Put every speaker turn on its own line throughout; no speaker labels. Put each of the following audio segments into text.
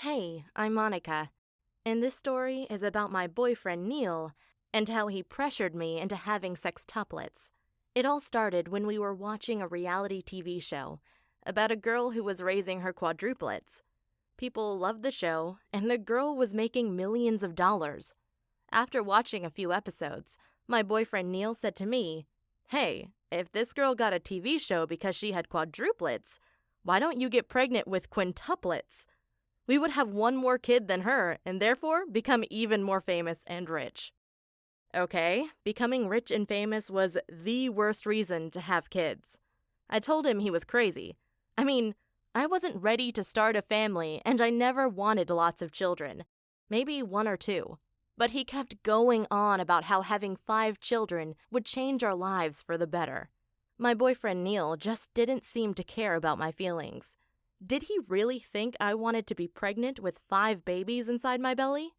Hey, I'm Monica, and this story is about my boyfriend Neil and how he pressured me into having sextuplets. It all started when we were watching a reality TV show about a girl who was raising her quadruplets. People loved the show, and the girl was making millions of dollars. After watching a few episodes, my boyfriend Neil said to me, "Hey, if this girl got a TV show because she had quadruplets, why don't you get pregnant with quintuplets? We would have one more kid than her and therefore become even more famous and rich." Okay, becoming rich and famous was the worst reason to have kids. I told him he was crazy. I mean, I wasn't ready to start a family and I never wanted lots of children, maybe one or two. But he kept going on about how having 5 children would change our lives for the better. My boyfriend Neil just didn't seem to care about my feelings. Did he really think I wanted to be pregnant with 5 babies inside my belly?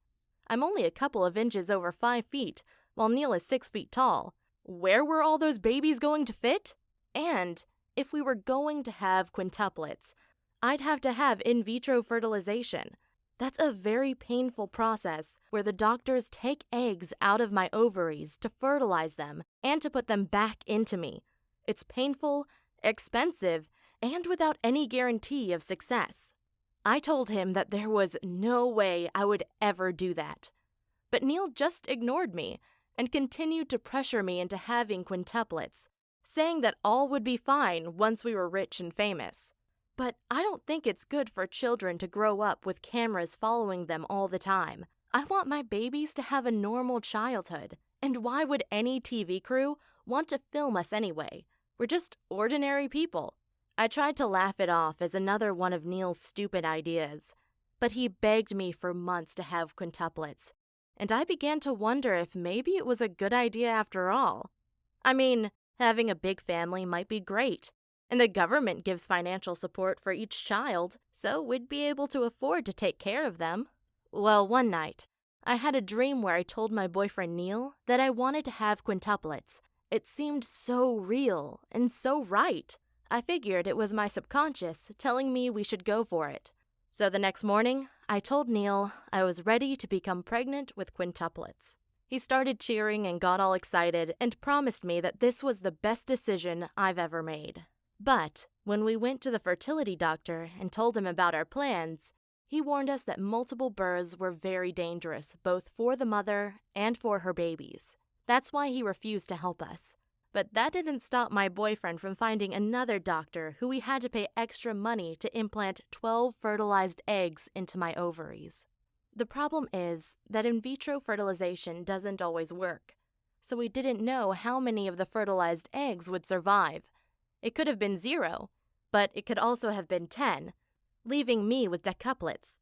I'm only a couple of inches over 5 feet, while Neil is 6 feet tall. Where were all those babies going to fit? And if we were going to have quintuplets, I'd have to have in vitro fertilization. That's a very painful process where the doctors take eggs out of my ovaries to fertilize them and to put them back into me. It's painful, expensive, and without any guarantee of success. I told him that there was no way I would ever do that. But Neil just ignored me and continued to pressure me into having quintuplets, saying that all would be fine once we were rich and famous. But I don't think it's good for children to grow up with cameras following them all the time. I want my babies to have a normal childhood. And why would any TV crew want to film us anyway? We're just ordinary people. I tried to laugh it off as another one of Neil's stupid ideas, but he begged me for months to have quintuplets, and I began to wonder if maybe it was a good idea after all. I mean, having a big family might be great, and the government gives financial support for each child, so we'd be able to afford to take care of them. Well, one night, I had a dream where I told my boyfriend Neil that I wanted to have quintuplets. It seemed so real and so right. I figured it was my subconscious telling me we should go for it. So the next morning, I told Neil I was ready to become pregnant with quintuplets. He started cheering and got all excited and promised me that this was the best decision I've ever made. But when we went to the fertility doctor and told him about our plans, he warned us that multiple births were very dangerous, both for the mother and for her babies. That's why he refused to help us. But that didn't stop my boyfriend from finding another doctor who we had to pay extra money to implant 12 fertilized eggs into my ovaries. The problem is that in vitro fertilization doesn't always work, so we didn't know how many of the fertilized eggs would survive. It could have been 0, but it could also have been 10, leaving me with decuplets.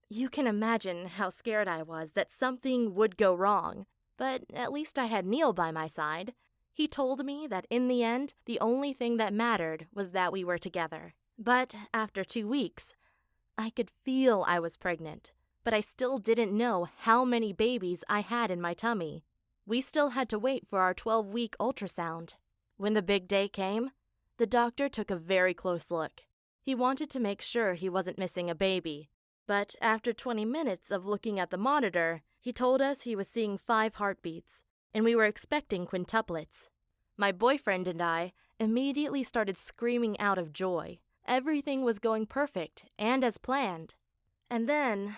You can imagine how scared I was that something would go wrong, but at least I had Neil by my side. He told me that in the end, the only thing that mattered was that we were together. But after 2 weeks, I could feel I was pregnant, but I still didn't know how many babies I had in my tummy. We still had to wait for our 12-week ultrasound. When the big day came, the doctor took a very close look. He wanted to make sure he wasn't missing a baby. But after 20 minutes of looking at the monitor, he told us he was seeing 5 heartbeats, and we were expecting quintuplets. My boyfriend and I immediately started screaming out of joy. Everything was going perfect and as planned. And then,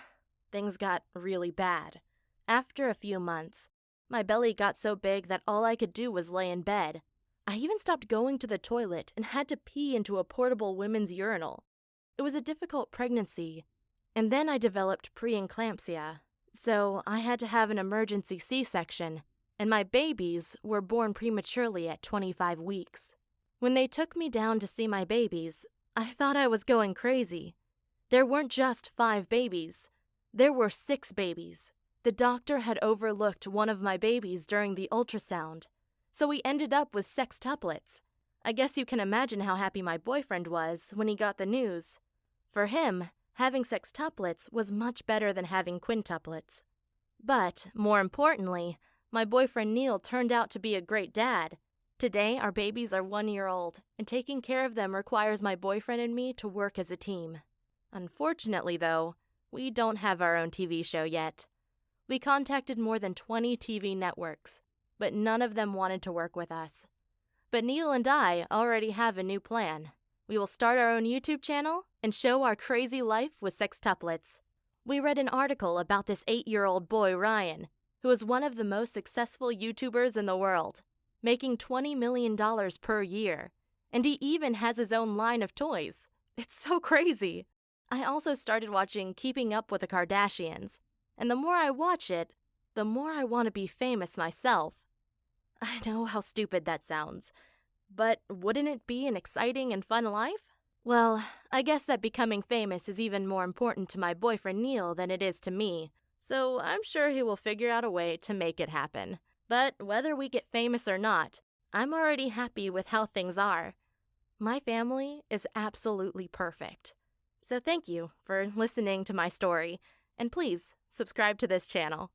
things got really bad. After a few months, my belly got so big that all I could do was lay in bed. I even stopped going to the toilet and had to pee into a portable women's urinal. It was a difficult pregnancy. And then I developed preeclampsia, so I had to have an emergency C-section, and my babies were born prematurely at 25 weeks. When they took me down to see my babies, I thought I was going crazy. There weren't just 5 babies. There were 6 babies. The doctor had overlooked one of my babies during the ultrasound, so we ended up with sextuplets. I guess you can imagine how happy my boyfriend was when he got the news. For him, having sextuplets was much better than having quintuplets. But, more importantly, my boyfriend Neil turned out to be a great dad. Today, our babies are 1 year old, and taking care of them requires my boyfriend and me to work as a team. Unfortunately, though, We don't have our own TV show yet. We contacted more than 20 TV networks, but none of them wanted to work with us. But Neil and I already have a new plan. We will start our own YouTube channel and show our crazy life with Sextuplets. We read an article about this 8-year-old boy, Ryan, who is one of the most successful YouTubers in the world, making $20 million per year. And he even has his own line of toys. It's so crazy. I also started watching Keeping Up with the Kardashians, and the more I watch it, the more I want to be famous myself. I know how stupid that sounds, but wouldn't it be an exciting and fun life? Well, I guess that becoming famous is even more important to my boyfriend Neil than it is to me, so I'm sure he will figure out a way to make it happen. But whether we get famous or not, I'm already happy with how things are. My family is absolutely perfect. So thank you for listening to my story, and please subscribe to this channel.